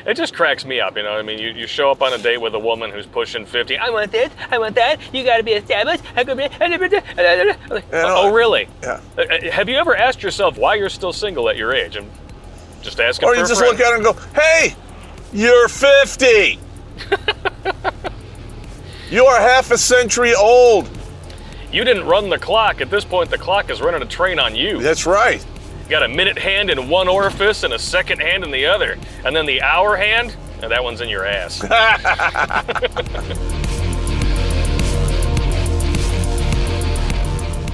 It just cracks me up, you know. I mean, you show up on a date with a woman who's pushing 50. I want this, I want that. You got to be established. Oh, really? Yeah. Have you ever asked yourself why you're still single at your age? And just asking. Or you just look at her and go, "Hey, you're 50. You are half a century old. You didn't run the clock. At this point, the clock is running a train on you. That's right. You got a minute hand in one orifice and a second hand in the other. And then the hour hand, that one's in your ass.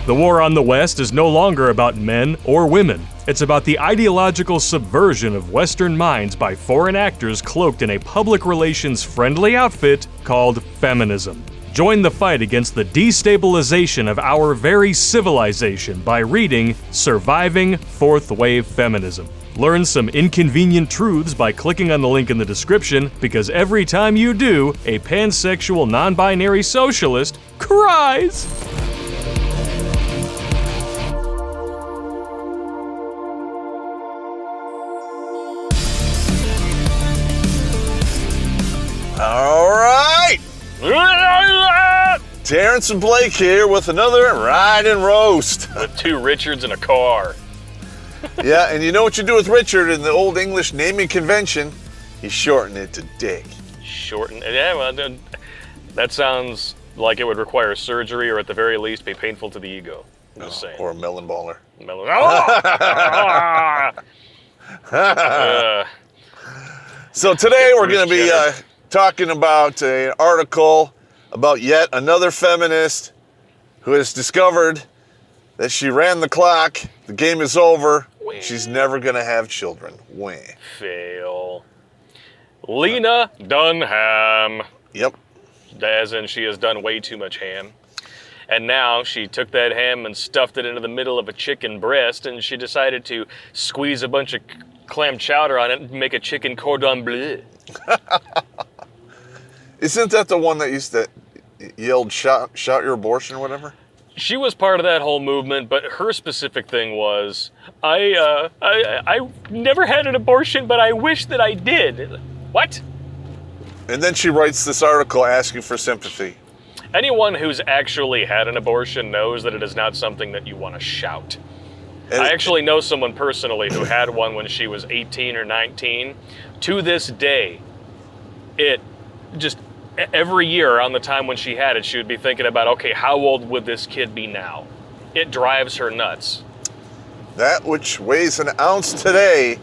The war on the West is no longer about men or women. It's about the ideological subversion of Western minds by foreign actors cloaked in a public relations friendly outfit called feminism. Join the fight against the destabilization of our very civilization by reading Surviving Fourth Wave Feminism. Learn some inconvenient truths by clicking on the link in the description, because every time you do, a pansexual non-binary socialist cries. All right. Terrence and Blake here with another Ride and Roast. With two Richards in a car. Yeah, and you know what you do with Richard in the Old English naming convention? You shorten it to Dick. Shorten? Yeah, well, that sounds like it would require surgery or at the very least be painful to the ego. I'm just saying. Or a melon baller. So today we're going to be talking about an article about yet another feminist who has discovered that she ran the clock, the game is over, she's never going to have children. Wah. Fail. Lena Dunham. Yep. As in she has done way too much ham. And now she took that ham and stuffed it into the middle of a chicken breast, and she decided to squeeze a bunch of clam chowder on it and make a chicken cordon bleu. Isn't that the one that used to yelled "shot your abortion" or whatever? She was part of that whole movement, but her specific thing was, I never had an abortion, but I wish that I did. What? And then she writes this article asking for sympathy. Anyone who's actually had an abortion knows that it is not something that you want to shout. I actually know someone personally who had one when she was 18 or 19. To this day, it just... every year around the time when she had it, she would be thinking about, okay, how old would this kid be now? It drives her nuts. That which weighs an ounce today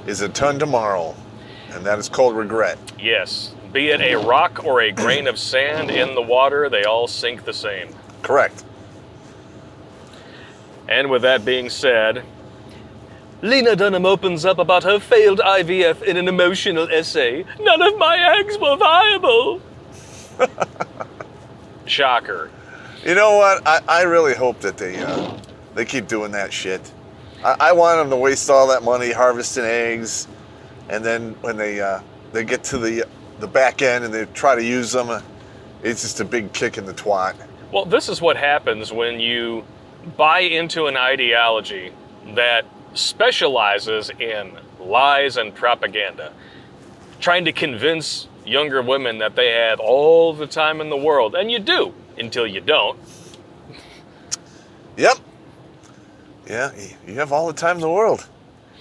is a ton tomorrow, and that is called regret. Yes. Be it a rock or a grain of sand in the water, they all sink the same. Correct. And with that being said, Lena Dunham opens up about her failed IVF in an emotional essay. None of my eggs were viable. Shocker. You know what? I really hope that they keep doing that shit. I want them to waste all that money harvesting eggs, and then when they get to the back end and they try to use them, it's just a big kick in the twat. Well, this is what happens when you buy into an ideology that specializes in lies and propaganda, trying to convince younger women that they have all the time in the world. And you do, until you don't. Yep. Yeah, you have all the time in the world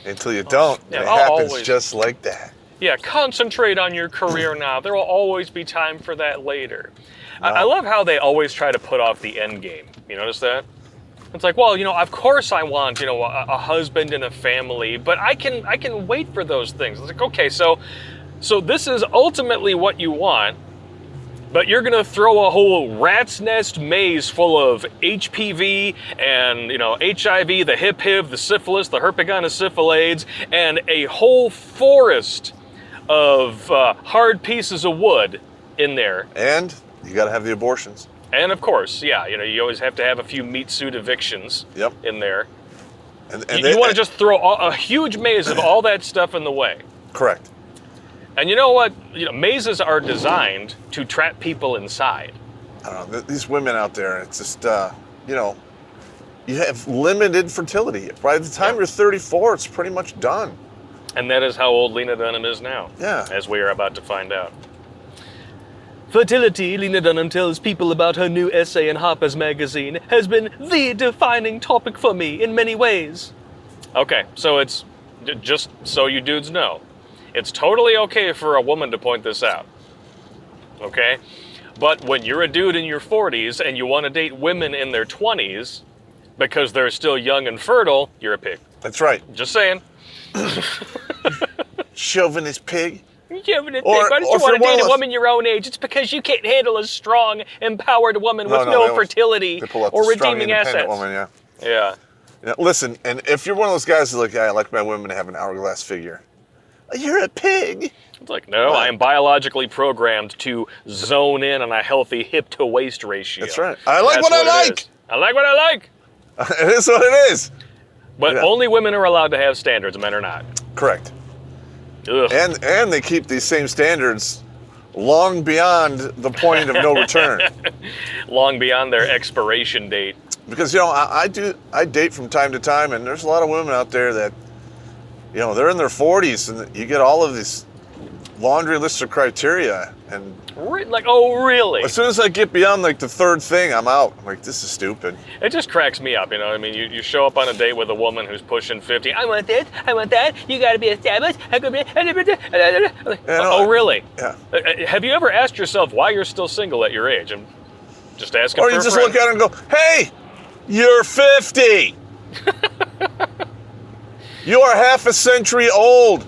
until you don't. Yeah, it happens just like that. Yeah, concentrate on your career now. There will always be time for that later. No. I love how they always try to put off the end game. You notice that? It's like, well, of course I want, a husband and a family, but I can wait for those things. It's like, okay, so this is ultimately what you want, but you're gonna throw a whole rat's nest maze full of HPV and, HIV, the hip HIV, the syphilis, the herpetogonosyphilades, and a whole forest of hard pieces of wood in there. And you gotta have the abortions. And of course, yeah, you always have to have a few meat suit evictions in there. And you want to just throw a huge maze of all that stuff in the way. Correct. And you know what? Mazes are designed to trap people inside. I don't know, these women out there, it's just, you have limited fertility. By the time you're 34, it's pretty much done. And that is how old Lena Dunham is now. Yeah. As we are about to find out. Fertility, Lena Dunham tells people about her new essay in Harper's Magazine, has been the defining topic for me in many ways. Okay, so it's, just so you dudes know, it's totally okay for a woman to point this out. Okay? But when you're a dude in your 40s and you want to date women in their 20s because they're still young and fertile, you're a pig. That's right. Just saying. Chauvinist pig. Chauvinist pig. Why don't you want to date a woman your own age? It's because you can't handle a strong, empowered woman with no fertility or redeeming assets. Woman, yeah. Yeah. Now, listen, and if you're one of those guys who's like, yeah, I like my women to have an hourglass figure, you're a pig. It's like, no, I am biologically programmed to zone in on a healthy hip-to-waist ratio. That's right. I like what I like. I like what I like. It is what it is. But only women are allowed to have standards, men are not. Correct. Ugh. And they keep these same standards long beyond the point of no return. Long beyond their expiration date. Because, you know, I date from time to time, and there's a lot of women out there that, you know, they're in their 40s, and you get all of these laundry lists of criteria, and like, oh, really? As soon as I get beyond, like, the third thing, I'm out. I'm like, this is stupid. It just cracks me up, you know what I mean? You show up on a date with a woman who's pushing 50. I want this, I want that, you gotta be established. Oh, really? Yeah. Have you ever asked yourself why you're still single at your age? I'm just asking for a friend. Or you just look at her and go, hey, you're 50. You are half a century old.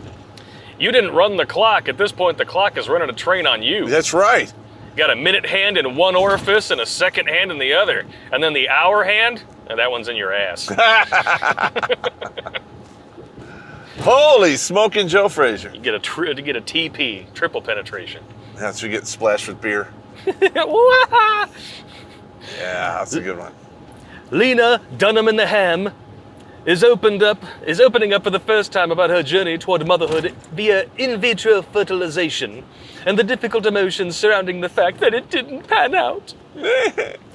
You didn't run the clock. At this point, the clock is running a train on you. That's right. You got a minute hand in one orifice and a second hand in the other. And then the hour hand, and that one's in your ass. Holy smoking Joe Frazier. You get a TP, triple penetration. That's what you get splashed with beer. Yeah, that's a good one. Lena Dunham in the Ham is opening up for the first time about her journey toward motherhood via in vitro fertilization and the difficult emotions surrounding the fact that it didn't pan out.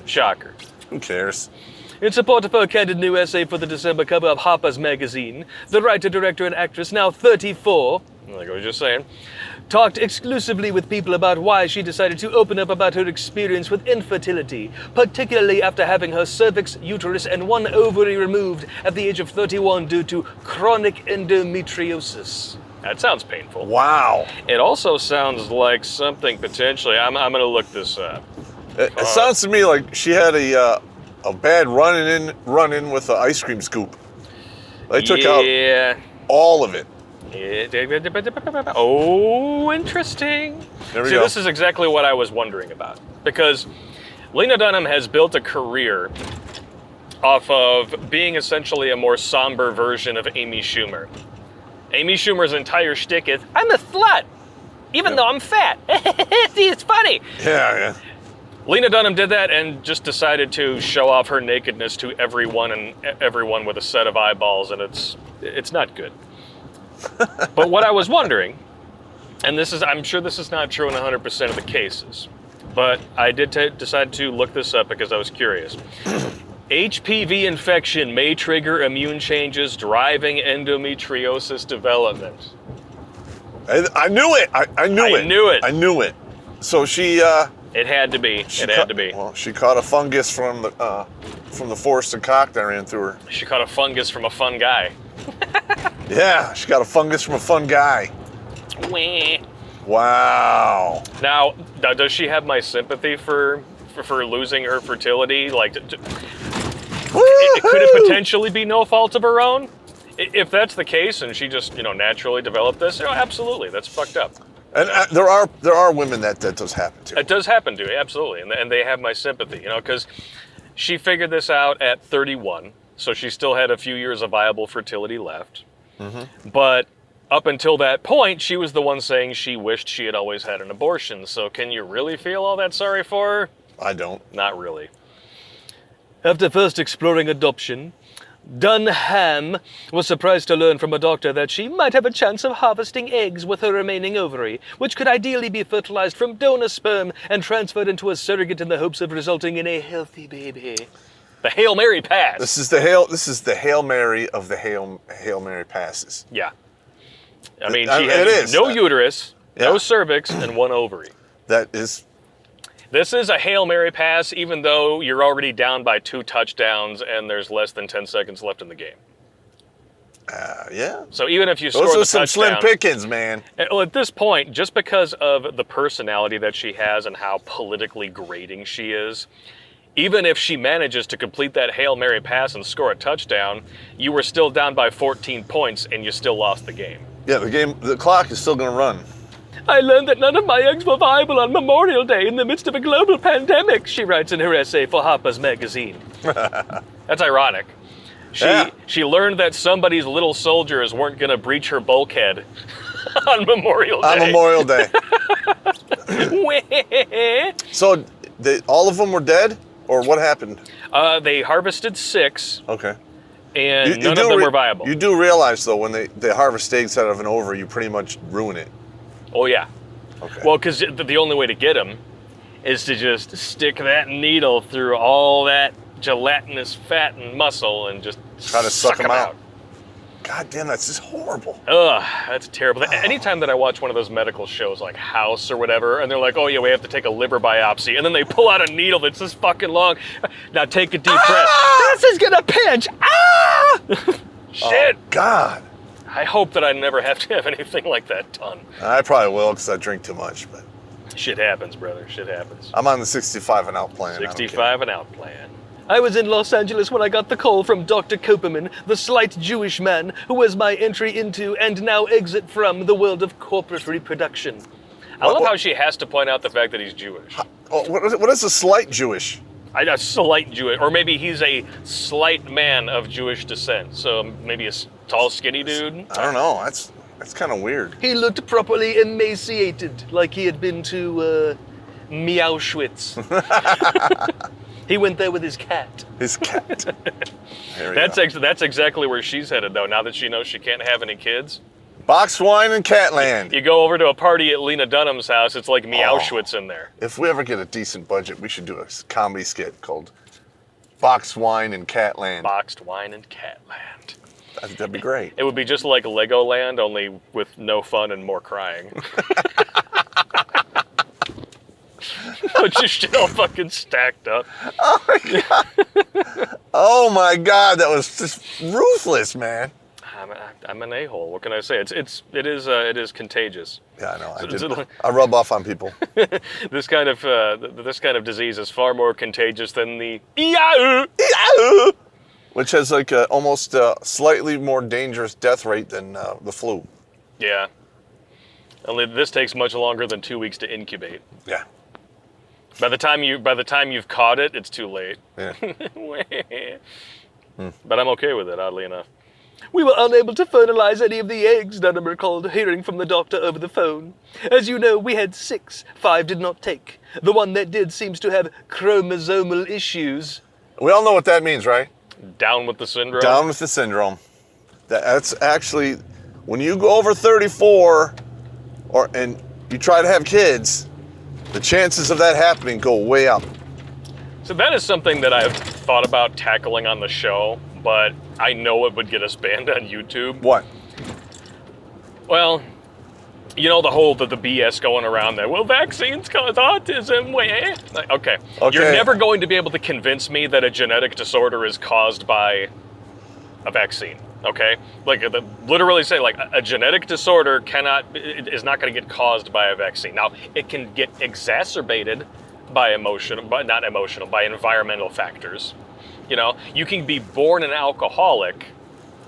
Shocker. Who cares? In support of her candid new essay for the December cover of Harper's Magazine, the writer, director, and actress, now 34, like I was just saying, talked exclusively with people about why she decided to open up about her experience with infertility, particularly after having her cervix, uterus, and one ovary removed at the age of 31 due to chronic endometriosis. That sounds painful. Wow. It also sounds like something potentially, I'm going to look this up. It sounds to me like she had a bad run-in with an ice cream scoop. They took out all of it. Oh, interesting. There we go. This is exactly what I was wondering about. Because Lena Dunham has built a career off of being essentially a more somber version of Amy Schumer. Amy Schumer's entire shtick is, I'm a slut, even though I'm fat. See, it's funny. Yeah. Lena Dunham did that and just decided to show off her nakedness to everyone with a set of eyeballs, and it's not good. But what I was wondering, and I'm sure this is not true in 100% of the cases, but I did decide to look this up because I was curious. HPV infection may trigger immune changes driving endometriosis development. I knew it. I knew it. So she... It had to be. Well, she caught a fungus from the forested cock that ran through her. She caught a fungus from a fun guy. Yeah, she got a fungus from a fun guy. Wah. Wow. Now, does she have my sympathy for losing her fertility? Like, could it potentially be no fault of her own? If that's the case, and she just naturally developed this, absolutely, that's fucked up. And there are women that does happen to. It does happen to, absolutely, and they have my sympathy, because she figured this out at 31, so she still had a few years of viable fertility left. Mm-hmm. But up until that point, she was the one saying she wished she had always had an abortion. So can you really feel all that sorry for her? I don't. Not really. After first exploring adoption, Dunham was surprised to learn from a doctor that she might have a chance of harvesting eggs with her remaining ovary, which could ideally be fertilized from donor sperm and transferred into a surrogate in the hopes of resulting in a healthy baby. The Hail Mary pass. This is the Hail Mary of the Hail Mary passes. Yeah. I mean, she it has is. no uterus, no Yeah. cervix, and one ovary. That is. This is a Hail Mary pass, even though you're already down by 2 touchdowns and there's less than 10 seconds left in the game. Yeah. So even if you score Those the are some touchdown, slim pickings, man. well, at this point, just because of the personality that she has and how politically grating she is, even if she manages to complete that Hail Mary pass and score a touchdown, you were still down by 14 points and you still lost the game. Yeah, the clock is still going to run. I learned that none of my eggs were viable on Memorial Day in the midst of a global pandemic, she writes in her essay for Harper's Magazine. That's ironic. She learned that somebody's little soldiers weren't going to breach her bulkhead on Memorial Day. On Memorial Day. So all of them were dead? Or what happened? They harvested 6. Okay. And none of them were viable. You do realize, though, when they harvest eggs out of an ovary, you pretty much ruin it. Oh, yeah. Okay. Well, because the only way to get them is to just stick that needle through all that gelatinous fat and muscle and just try to suck them out. God damn, that's just horrible. Ugh, that's terrible. Anytime that I watch one of those medical shows like House or whatever, and they're like, oh yeah, we have to take a liver biopsy, and then they pull out a needle that's this fucking long. Now take a deep breath. This is gonna pinch. Ah! Shit. Oh, God. I hope that I never have to have anything like that done. I probably will because I drink too much, but Shit happens, brother. Shit happens. I'm on the 65 and out plan. 65 and out plan. I was in Los Angeles when I got the call from Dr. Koperman, the slight Jewish man who was my entry into and now exit from the world of corporate reproduction. I love how she has to point out the fact that he's Jewish. What is a slight Jewish? A slight Jewish, or maybe he's a slight man of Jewish descent. So maybe a tall, skinny dude. I don't know. That's kind of weird. He looked properly emaciated, like he had been to Meowschwitz. He went there with his cat. His cat. That's exactly where she's headed, though, now that she knows she can't have any kids. Box wine and Catland. You go over to a party at Lena Dunham's house, it's like Meowschwitz in there. If we ever get a decent budget, we should do a comedy skit called Box Wine and Catland. Boxed wine and Catland. That'd be great. It would be just like Legoland, only with no fun and more crying. But your shit all fucking stacked up. Oh my God. Oh my God, that was just ruthless, man. I'm an a-hole. What can I say? It is contagious. Yeah, I know. I rub off on people. This kind of disease is far more contagious than the which has like almost a slightly more dangerous death rate than the flu. Yeah. Only this takes much longer than 2 weeks to incubate. Yeah. By the time you've caught it, it's too late. Yeah. But I'm okay with it, oddly enough. We were unable to fertilize any of the eggs, Dunham recalled, hearing from the doctor over the phone. As you know, we had 6. 5 did not take. The one that did seems to have chromosomal issues. We all know what that means, right? Down with the syndrome? Down with the syndrome. That's actually, when you go over 34 and you try to have kids, the chances of that happening go way up. So that is something that I've thought about tackling on the show, but I know it would get us banned on YouTube. What? Well, you know the whole the BS going around there. Well, vaccines cause autism. Like, okay. You're never going to be able to convince me that a genetic disorder is caused by a vaccine. Okay, like literally say like a genetic disorder is not going to get caused by a vaccine. Now it can get exacerbated by by environmental factors. You know, you can be born an alcoholic,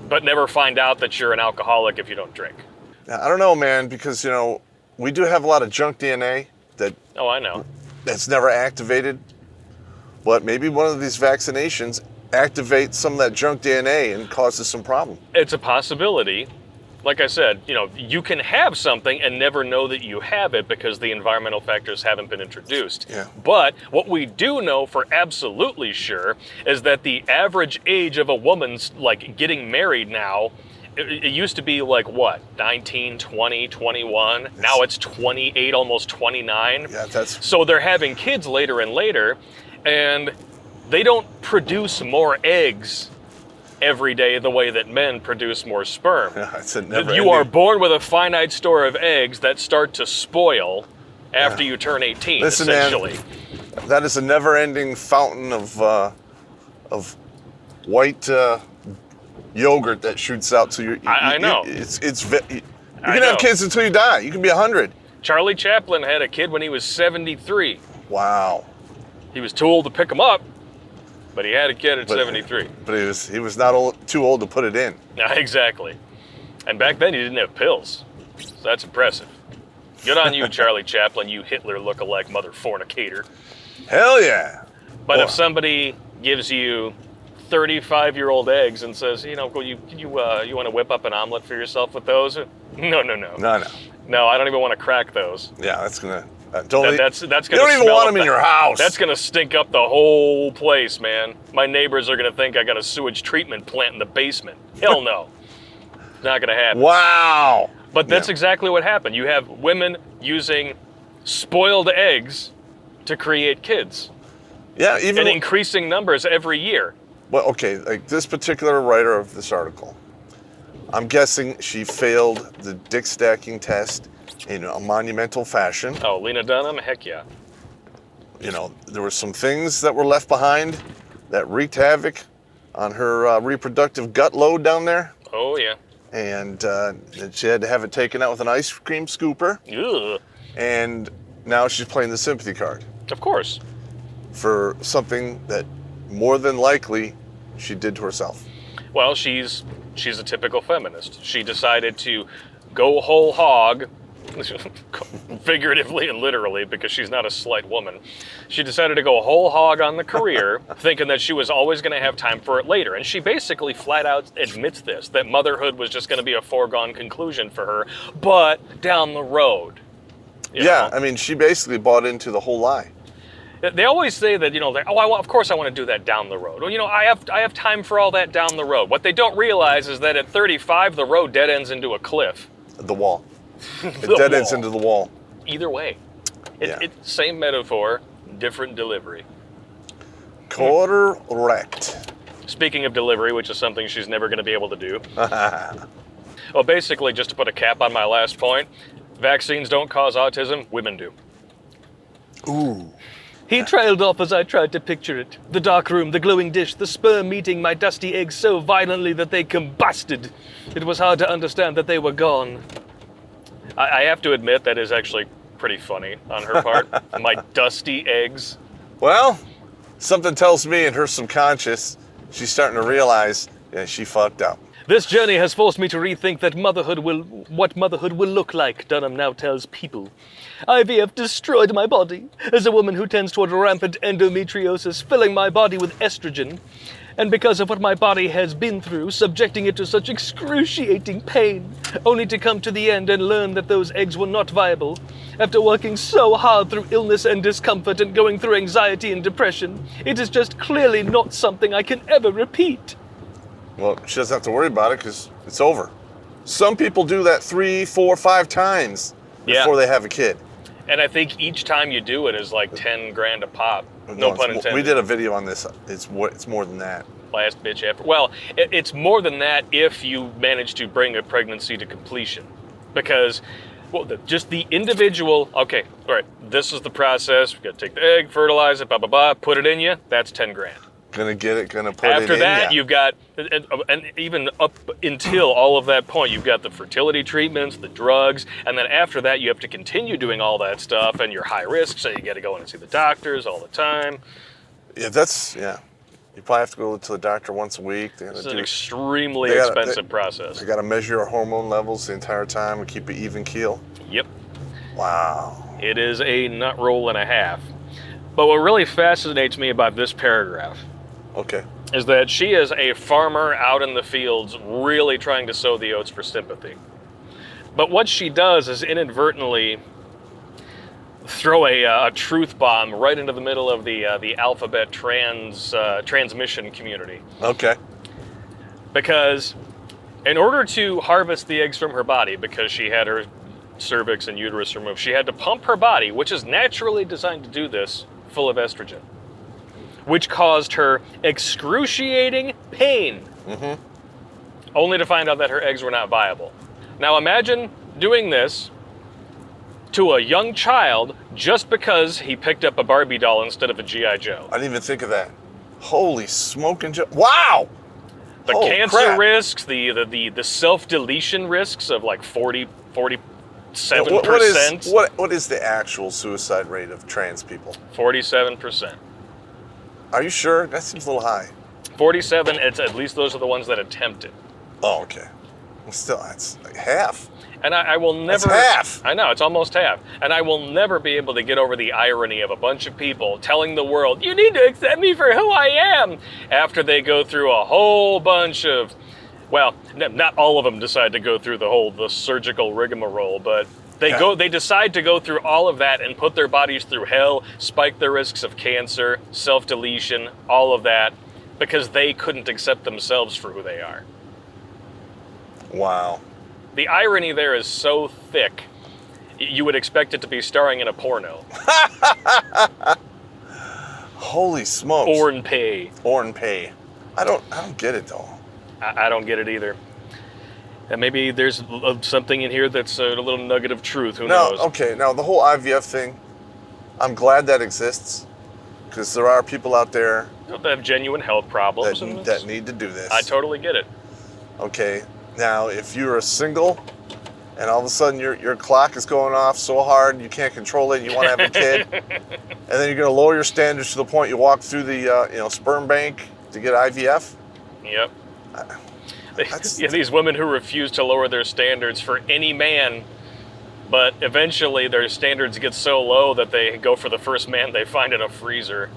but never find out that you're an alcoholic if you don't drink. I don't know, man, because we do have a lot of junk DNA I know. That's never activated, but maybe one of these vaccinations activates some of that junk DNA and causes some problem. It's a possibility. Like I said, you can have something and never know that you have it because the environmental factors haven't been introduced. Yeah. But what we do know for absolutely sure is that the average age of a woman's getting married now, it used to be like what, 19, 20, 21. Yes. Now it's 28, almost 29. Yeah, so they're having kids later and later, and they don't produce more eggs every day the way that men produce more sperm. It's a never You are born with a finite store of eggs that start to spoil after you turn 18, Listen, essentially. man, that is a never-ending fountain of white yogurt that shoots out to you. I know. You can have kids until you die. You can be 100. Charlie Chaplin had a kid when he was 73. Wow. He was too old to pick him up, but he had a kid at 73. But he was not too old to put it in. Yeah, exactly. And back then, he didn't have pills. So that's impressive. Good on you, Charlie Chaplin, you Hitler look-alike mother fornicator. Hell yeah. But if somebody gives you 35-year-old eggs and says, you want to whip up an omelet for yourself with those? No. No, I don't even want to crack those. Yeah, that's gonna. That's gonna. You don't even want them in your house. That's gonna stink up the whole place, man. My neighbors are gonna think I got a sewage treatment plant in the basement. Hell no, not gonna happen. Wow. But that's exactly what happened. You have women using spoiled eggs to create kids. Yeah, even in increasing numbers every year. Well, okay, like this particular writer of this article, I'm guessing she failed the dick stacking test in a monumental fashion. Oh, Lena Dunham? Heck yeah. There were some things that were left behind that wreaked havoc on her reproductive gut load down there. Oh, yeah. And she had to have it taken out with an ice cream scooper. Ugh. And now she's playing the sympathy card. Of course. For something that more than likely she did to herself. Well, she's a typical feminist. She decided to go whole hog, figuratively and literally, because she's not a slight woman. She decided to go whole hog on the career, thinking that she was always going to have time for it later. And she basically flat out admits this, that motherhood was just going to be a foregone conclusion for her, but down the road. You know? I mean, she basically bought into the whole lie. They always say that, of course I want to do that down the road. Well, I have time for all that down the road. What they don't realize is that at 35, the road dead ends into a cliff. The wall. It dead ends into the wall. Either way. It's same metaphor, different delivery. Correct. Speaking of delivery, which is something she's never going to be able to do. Well, basically, just to put a cap on my last point, vaccines don't cause autism, women do. Ooh. He trailed off as I tried to picture it. The dark room, the glowing dish, the sperm meeting my dusty eggs so violently that they combusted. It was hard to understand that they were gone. I have to admit that is actually pretty funny on her part. My dusty eggs. Well, something tells me in her subconscious, she's starting to realize, she fucked up. This journey has forced me to rethink what motherhood will look like, Dunham now tells People. IVF destroyed my body. As a woman who tends toward rampant endometriosis, filling my body with estrogen, and because of what my body has been through, subjecting it to such excruciating pain, only to come to the end and learn that those eggs were not viable. After working so hard through illness and discomfort and going through anxiety and depression, it is just clearly not something I can ever repeat. Well, she doesn't have to worry about it because it's over. Some people do that 3, 4, 5 times before they have a kid. And I think each time you do it is like 10 grand a pop. No pun intended. We did a video on this. It's more than that. Last bitch ever. Well, it's more than that if you manage to bring a pregnancy to completion. Because, just the individual, okay, all right, this is the process. We've got to take the egg, fertilize it, blah, blah, blah, put it in you. That's 10 grand. Gonna get it, gonna put it in. After that, you've got, and even up until all of that point, you've got the fertility treatments, the drugs, and then after that, you have to continue doing all that stuff, and you're high risk, so you got to go in and see the doctors all the time. Yeah, you probably have to go to the doctor once a week. It's an extremely expensive process. They got to measure your hormone levels the entire time and keep an even keel. Yep. Wow. It is a nut roll and a half. But what really fascinates me about this paragraph is that she is a farmer out in the fields really trying to sow the oats for sympathy. But what she does is inadvertently throw a truth bomb right into the middle of the alphabet transmission community. Okay. Because in order to harvest the eggs from her body, because she had her cervix and uterus removed, she had to pump her body, which is naturally designed to do this, full of estrogen. which caused her excruciating pain. Only to find out that her eggs were not viable. Now imagine doing this to a young child just because he picked up a Barbie doll instead of a G.I. Joe. I didn't even think of that. Holy smoking wow! The Holy cancer crap. risks, the self-deletion risks of like 47%. What is the actual suicide rate of trans people? 47%. Are you sure? That seems a little high. 47, it's at least those are the ones that attempt it. Oh, okay. Well, still, that's like half. And I will never... That's half! I know, it's almost half. And I will never be able to get over the irony of a bunch of people telling the world, you need to accept me for who I am, after they go through a whole bunch of... Well, not all of them decide to go through the surgical rigmarole, but they decide to go through all of that and put their bodies through hell, spike their risks of cancer, self-deletion, all of that, because they couldn't accept themselves for who they are. Wow. The irony there is so thick, you would expect it to be starring in a porno. Holy smokes. Orn pay. I don't get it though. I don't get it either. And maybe there's something in here that's a little nugget of truth. Who knows? Okay. Now the whole IVF thing, I'm glad that exists, because there are people out there That have genuine health problems. that need to do this. I totally get it. Okay. Now, if you're a single, and all of a sudden your clock is going off so hard you can't control it, and you want to have a kid, and then you're going to lower your standards to the point you walk through the sperm bank to get IVF. Yep. These women who refuse to lower their standards for any man, but eventually their standards get so low that they go for the first man they find in a freezer.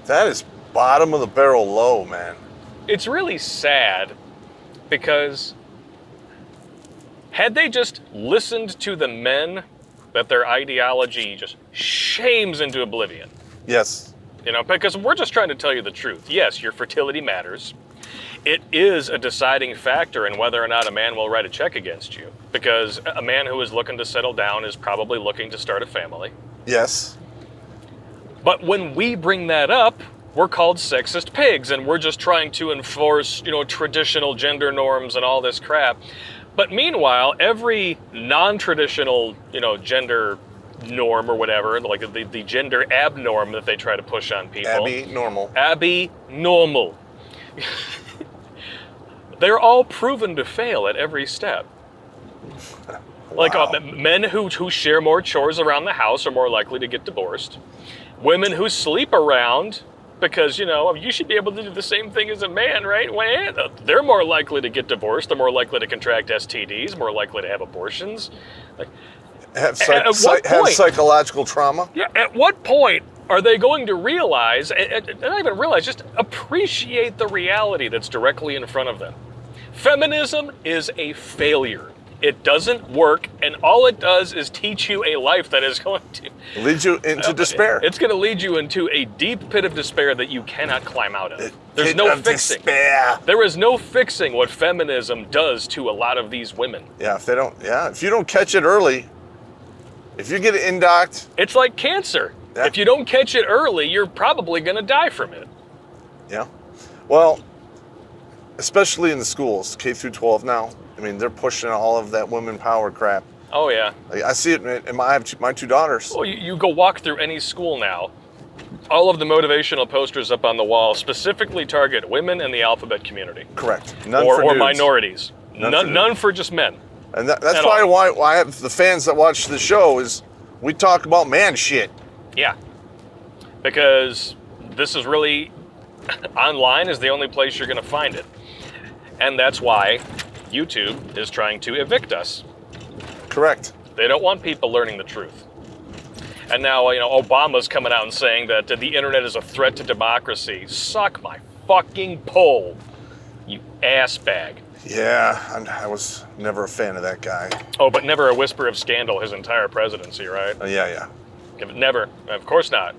That is bottom of the barrel low, man. It's really sad, because had they just listened to the men that their ideology just shames into oblivion. Yes. Because we're just trying to tell you the truth. Yes, your fertility matters. It is a deciding factor in whether or not a man will write a check against you, because a man who is looking to settle down is probably looking to start a family. Yes. But when we bring that up, we're called sexist pigs, and we're just trying to enforce, traditional gender norms and all this crap. But meanwhile, every non-traditional, gender norm or whatever, like the gender abnorm that they try to push on people. Abby-normal. They're all proven to fail at every step. Like men who share more chores around the house are more likely to get divorced. Women who sleep around, because, you should be able to do the same thing as a man, right? Well, they're more likely to get divorced. They're more likely to contract STDs, more likely to have abortions. Have psychological trauma. Yeah, at what point are they going to realize, and not even realize, just appreciate the reality that's directly in front of them? Feminism is a failure. It doesn't work, and all it does is teach you a life that is going to lead you into despair. It's going to lead you into a deep pit of despair that you cannot climb out of. There's no fixing. Despair. There is no fixing what feminism does to a lot of these women. Yeah, if you don't catch it early, if you get it indocked, it's like cancer. Yeah. If you don't catch it early, you're probably going to die from it. Yeah. Well, especially in the schools, K through 12 now. I mean, they're pushing all of that women power crap. Oh, yeah. I see it in I have my two daughters. Well, you go walk through any school now, all of the motivational posters up on the wall specifically target women and the alphabet community. Correct. None for dudes. Or minorities. None for just men. And that's probably why I have the fans that watch the show is we talk about man shit. Yeah. Because this is really, online is the only place you're going to find it. And that's why YouTube is trying to evict us. Correct. They don't want people learning the truth. And now, Obama's coming out and saying that the internet is a threat to democracy. Suck my fucking pole, you ass bag. Yeah, I was never a fan of that guy. Oh, but never a whisper of scandal his entire presidency, right? Yeah. Never. Of course not.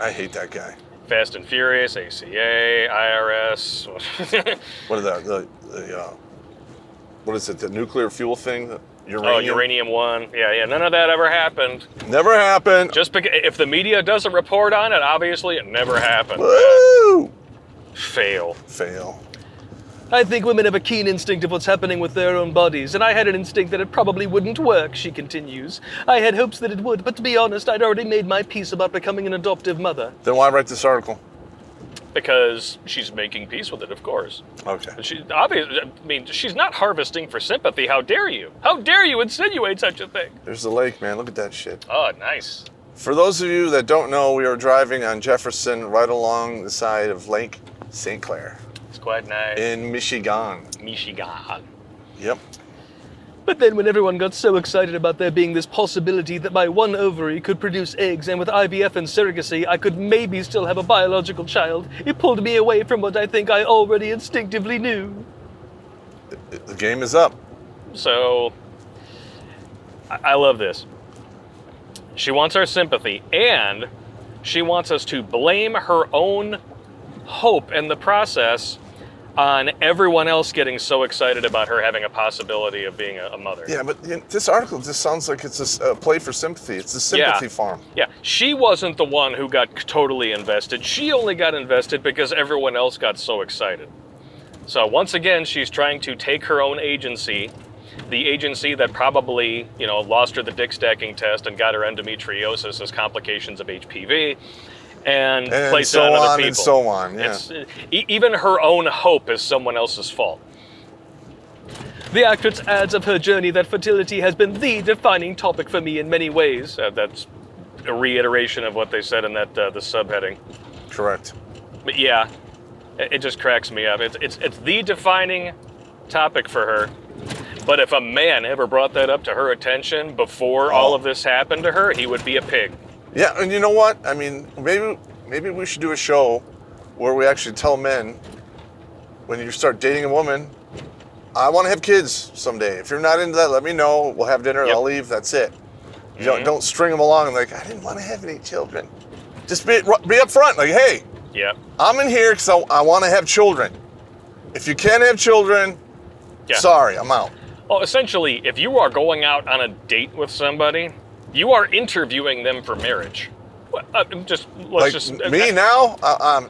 I hate that guy. Fast and Furious, ACA, IRS. What is that? What is it? The nuclear fuel thing? uranium. Oh, Uranium One. Yeah. None of that ever happened. Never happened. Just because if the media doesn't report on it, obviously it never happened. Woo! Fail. I think women have a keen instinct of what's happening with their own bodies, and I had an instinct that it probably wouldn't work, she continues. I had hopes that it would, but to be honest, I'd already made my peace about becoming an adoptive mother. Then why write this article? Because she's making peace with it, of course. Okay. She obviously, I mean, she's not harvesting for sympathy. How dare you? How dare you insinuate such a thing? There's the lake, man. Look at that shit. Oh, nice. For those of you that don't know, we are driving on Jefferson right along the side of Lake St. Clair. It's quite nice. In Michigan. Michigan. Yep. But then when everyone got so excited about there being this possibility that my one ovary could produce eggs, and with IVF and surrogacy I could maybe still have a biological child, it pulled me away from what I think I already instinctively knew. The game is up. So, I love this. She wants our sympathy, and she wants us to blame her own hope in the process on everyone else getting so excited about her having a possibility of being a mother. Yeah, but this article just sounds like it's a play for sympathy. It's a sympathy farm. Yeah, she wasn't the one who got totally invested. She only got invested because everyone else got so excited. So once again, she's trying to take her own agency, the agency that probably, lost her the dick stacking test and got her endometriosis as complications of HPV, and place so it on other on people. and so on. Yeah. Even her own hope is someone else's fault. The actress adds of her journey that fertility has been the defining topic for me in many ways. That's a reiteration of what they said in that the subheading. Correct. But yeah, it just cracks me up. It's the defining topic for her. But if a man ever brought that up to her attention before all of this happened to her, he would be a pig. Yeah, and you know what? I mean, maybe we should do a show where we actually tell men, when you start dating a woman, I want to have kids someday. If you're not into that, let me know. We'll have dinner. Yep. I'll leave. That's it. You don't string them along and like, I didn't want to have any children. Just be upfront. Like, hey, Yeah. I'm in here because I want to have children. If you can't have children, sorry, I'm out. Well, essentially, if you are going out on a date with somebody, you are interviewing them for marriage. Me now?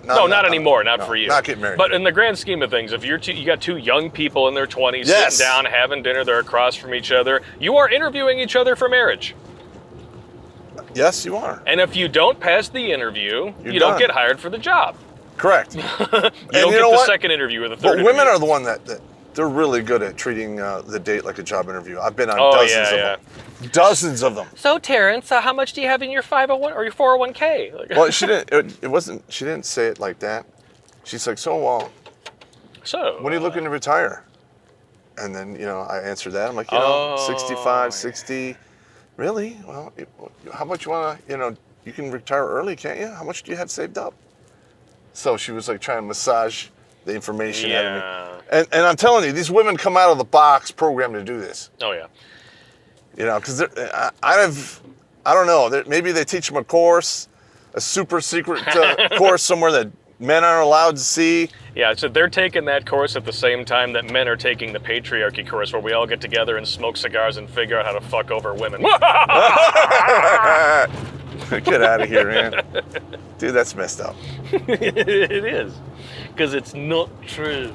No, not anymore. Not for you. Not getting married. But in the grand scheme of things, if you got two young people in their 20s Yes. sitting down having dinner, they're across from each other, you are interviewing each other for marriage. Yes, you are. And if you don't pass the interview, You're you don't done. get hired for the job. Correct. You And don't you get know the what? second interview or the But third women interview. are the one that they're really good at treating the date like a job interview. I've been on Oh, dozens yeah, of them. Dozens of them. So, Terrence, how much do you have in your 501 or your 401k? Well, she didn't. It wasn't. She didn't say it like that. She's like, so, So, when are you looking to retire? And then I answered that. I'm like, 65, 60. Really? Well, how much you want to? You can retire early, can't you? How much do you have saved up? So she was like trying to massage the information out of me. And I'm telling you, these women come out of the box programmed to do this. Oh, yeah. Because I don't know. Maybe they teach them a course, a super secret course somewhere that men aren't allowed to see. Yeah, so they're taking that course at the same time that men are taking the patriarchy course, where we all get together and smoke cigars and figure out how to fuck over women. Get out of here, man. Dude, that's messed up. It is, because it's not true.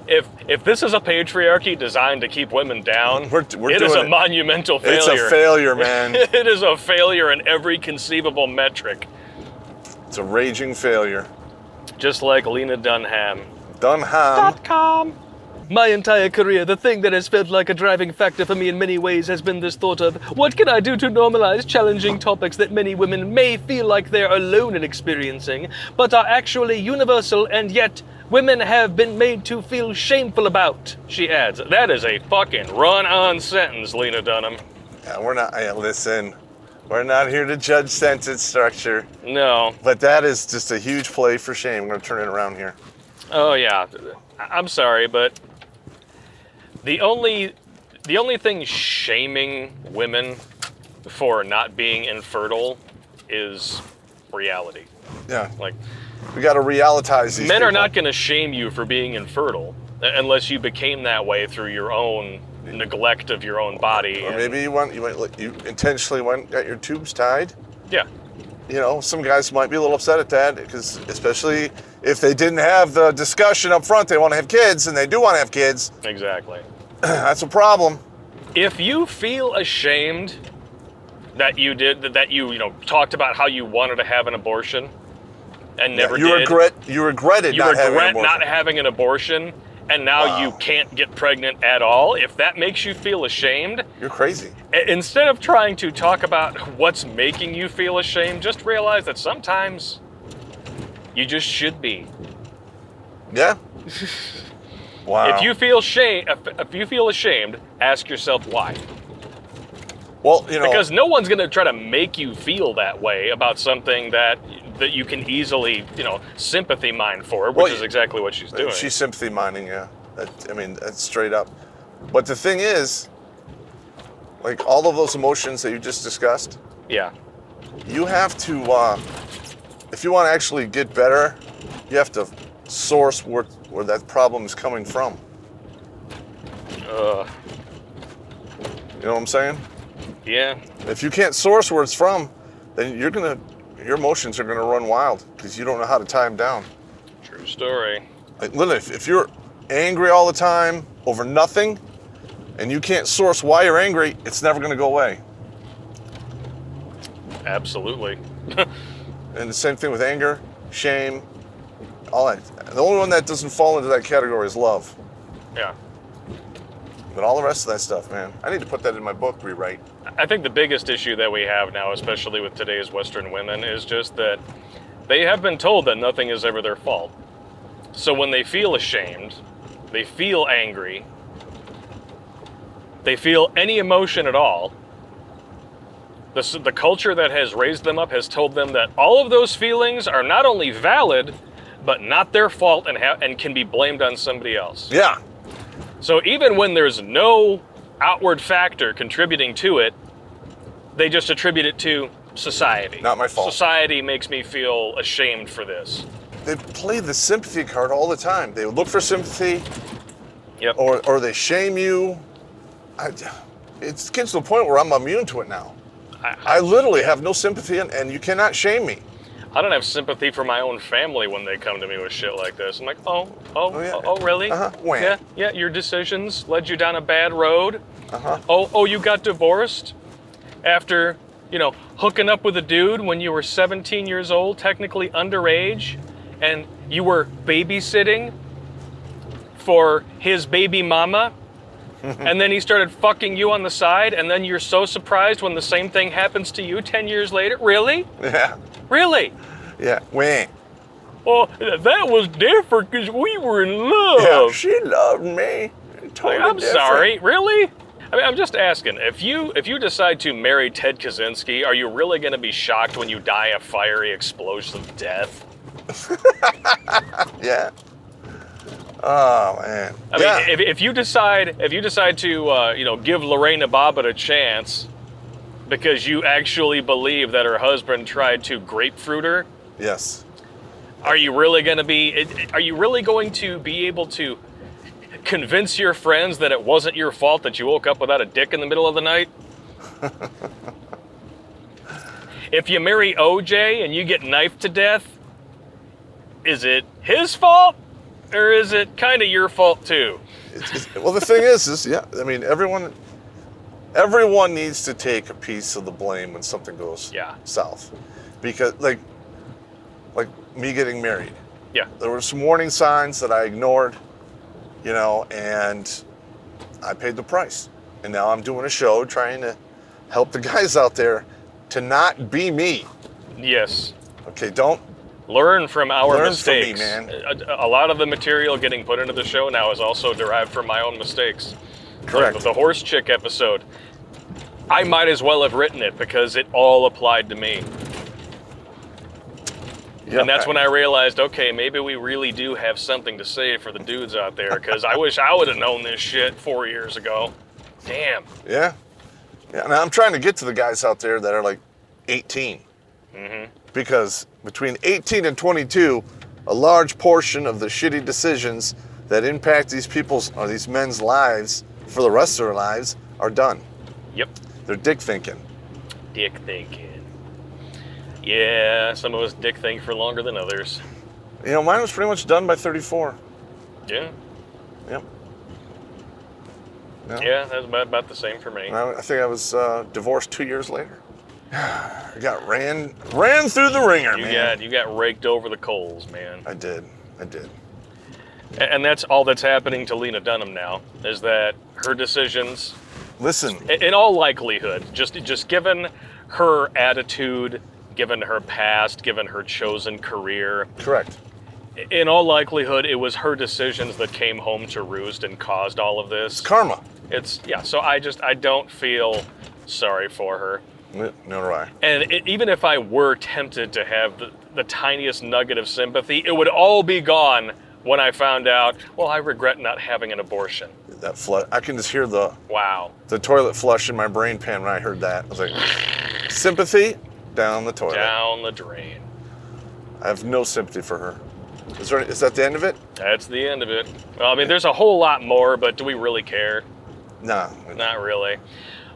If this is a patriarchy designed to keep women down, it is a monumental failure. It's a failure, man. It is a failure in every conceivable metric. It's a raging failure. Just like Lena Dunham. Dunham. My entire career, the thing that has felt like a driving factor for me in many ways has been this thought of, what can I do to normalize challenging topics that many women may feel like they're alone in experiencing, but are actually universal and yet women have been made to feel shameful about, she adds. That is a fucking run-on sentence, Lena Dunham. Yeah, we're not, listen, we're not here to judge sentence structure. No. But that is just a huge play for shame. I'm going to turn it around here. Oh, yeah. I'm sorry, but the only thing shaming women for not being infertile is reality. Yeah. Like, we got to realitize these men people. are not going to shame you for being infertile unless you became that way through your own neglect of your own body. Or maybe you intentionally got your tubes tied. Yeah. You know, some guys might be a little upset at that, because especially if they didn't have the discussion up front, they want to have kids, and they do want to have kids. Exactly. That's a problem. If you feel ashamed that you talked about how you wanted to have an abortion and never you did. You regretted not having an abortion. not having an abortion, and now you can't get pregnant at all. If that makes you feel ashamed, you're crazy. Instead of trying to talk about what's making you feel ashamed, just realize that sometimes you just should be. Yeah. Wow. If you feel ashamed, ask yourself why. Well, because no one's going to try to make you feel that way about something that you can easily, sympathy mine for, which is exactly what she's doing. She's sympathy mining, yeah. That's straight up. But the thing is, like all of those emotions that you just discussed, yeah, you have to, if you want to actually get better, you have to source where that problem is coming from. You know what I'm saying? Yeah. If you can't source where it's from, then your emotions are gonna run wild because you don't know how to tie them down. True story. Like literally, if you're angry all the time over nothing, and you can't source why you're angry, it's never gonna go away. Absolutely. And the same thing with anger, shame, all that. The only one that doesn't fall into that category is love. Yeah. But all the rest of that stuff, man, I need to put that in my book, rewrite. I think the biggest issue that we have now, especially with today's Western women, is just that they have been told that nothing is ever their fault. So when they feel ashamed, they feel angry, they feel any emotion at all, the culture that has raised them up has told them that all of those feelings are not only valid, but not their fault and can be blamed on somebody else. Yeah. So even when there's no outward factor contributing to it, they just attribute it to society. Not my fault. Society makes me feel ashamed for this. They play the sympathy card all the time. They look for sympathy, yep, or they shame you. It gets to the point where I'm immune to it now. I literally have no sympathy, and you cannot shame me. I don't have sympathy for my own family when they come to me with shit like this. I'm like, oh, really? When? Yeah, your decisions led you down a bad road. Uh-huh. Oh, you got divorced after, hooking up with a dude when you were 17 years old, technically underage, and you were babysitting for his baby mama, and then he started fucking you on the side, and then you're so surprised when the same thing happens to you 10 years later? Really? Yeah. Really? Yeah. When? Well, that was different because we were in love. Yeah, she loved me. Totally I'm different. sorry, really? I mean, I'm just asking. If you decide to marry Ted Kaczynski, are you really going to be shocked when you die a fiery explosive death? Yeah. Oh man. I mean, if you decide to give Lorena Bobbitt a chance because you actually believe that her husband tried to grapefruit her, yes. Are you really going to be able to convince your friends that it wasn't your fault that you woke up without a dick in the middle of the night? If you marry OJ and you get knifed to death, is it his fault or is it kind of your fault too? Well, the thing is, yeah, I mean, everyone needs to take a piece of the blame when something goes south. Because, like me getting married. Yeah. There were some warning signs that I ignored, and I paid the price. And now I'm doing a show trying to help the guys out there to not be me. Yes. Okay, don't learn from our mistakes. From me, man. A lot of the material getting put into the show now is also derived from my own mistakes. Correct. Like the horse chick episode, I might as well have written it because it all applied to me. Yep. And that's when I realized, okay, maybe we really do have something to say for the dudes out there, because I wish I would have known this shit 4 years ago. Damn. Yeah. Yeah. And I'm trying to get to the guys out there that are like 18. Mm-hmm. Because between 18 and 22, a large portion of the shitty decisions that impact these men's lives for the rest of their lives are done. Yep. They're dick thinking. Dick thinking. Yeah, some of us dick think for longer than others. You know, mine was pretty much done by 34. Yeah. Yep. Yeah, that was about the same for me. I think I was divorced 2 years later. I got ran through the ringer, man. You got raked over the coals, man. I did. And that's all that's happening to Lena Dunham now, is that her decisions, Listen, in all likelihood, just given her attitude, given her past, given her chosen career, correct. in all likelihood, it was her decisions that came home to roost and caused all of this. It's karma. So I don't feel sorry for her. No, do I. And even if I were tempted to have the tiniest nugget of sympathy, it would all be gone when I found out, well, I regret not having an abortion. That flush, I can just hear the toilet flush in my brain pan when I heard that. I was like, sympathy down the toilet. Down the drain. I have no sympathy for her. Is that the end of it? That's the end of it. Well, I mean, there's a whole lot more, but do we really care? No. Not really.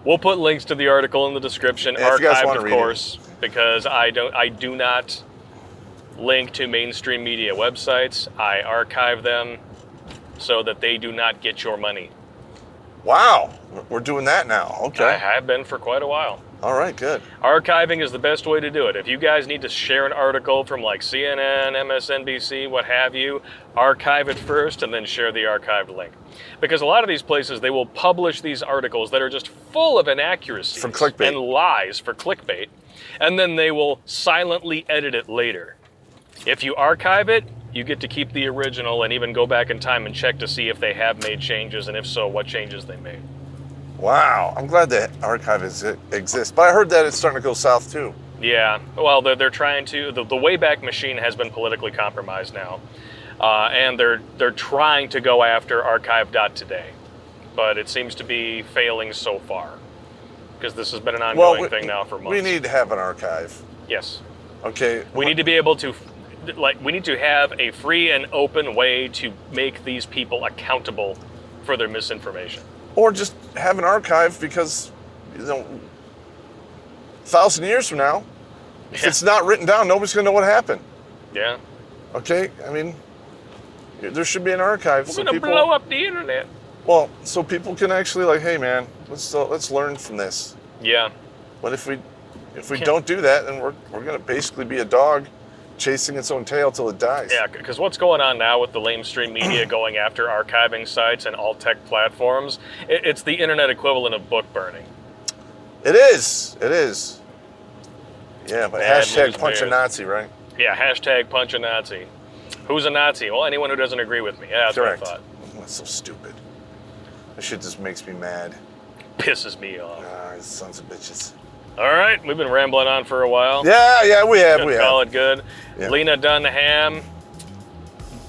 We'll put links to the article in the description, if you guys archived, want to of read course, because I do not link to mainstream media websites. I archive them so that they do not get your money. Wow, we're doing that now. Okay. I have been for quite a while. All right, good. Archiving is the best way to do it. If you guys need to share an article from like CNN, MSNBC, what have you, archive it first and then share the archived link. Because a lot of these places, they will publish these articles that are just full of inaccuracies for clickbait and lies for clickbait, and then they will silently edit it later. If you archive it, you get to keep the original and even go back in time and check to see if they have made changes, and if so, what changes they made. Wow, I'm glad that archive exists, but I heard that it's starting to go south too. Yeah, well, they're trying to. The Wayback Machine has been politically compromised now, and they're trying to go after archive.today, but it seems to be failing so far because this has been an ongoing thing now for months. We need to have an archive. Yes. Okay. We need to be able to, we need to have a free and open way to make these people accountable for their misinformation. Or just have an archive because, 1,000 years from now, if it's not written down, nobody's going to know what happened. Yeah. Okay? I mean, there should be an archive. We're going to blow up the internet. Well, so people can actually like, hey man, let's learn from this. Yeah. But if we don't do that, then we're going to basically be a dog chasing its own tail till it dies. Yeah, because what's going on now with the lamestream media going after archiving sites and all tech platforms, it's the internet equivalent of book burning. It is. Yeah, but hashtag punch a bears. Nazi, right? Yeah, hashtag punch a Nazi. Who's a Nazi? Well, anyone who doesn't agree with me. Yeah, that's correct. What I thought. That's so stupid. That shit just makes me mad. Pisses me off. Sons of bitches. All right, we've been rambling on for a while. Yeah, we have. Call it good. Yeah. Lena Dunham,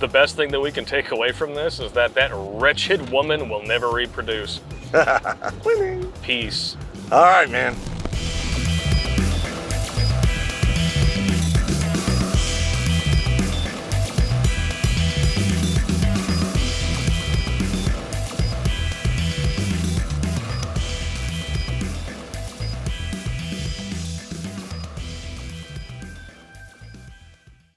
the best thing that we can take away from this is that wretched woman will never reproduce. Winning. Peace. All right, man.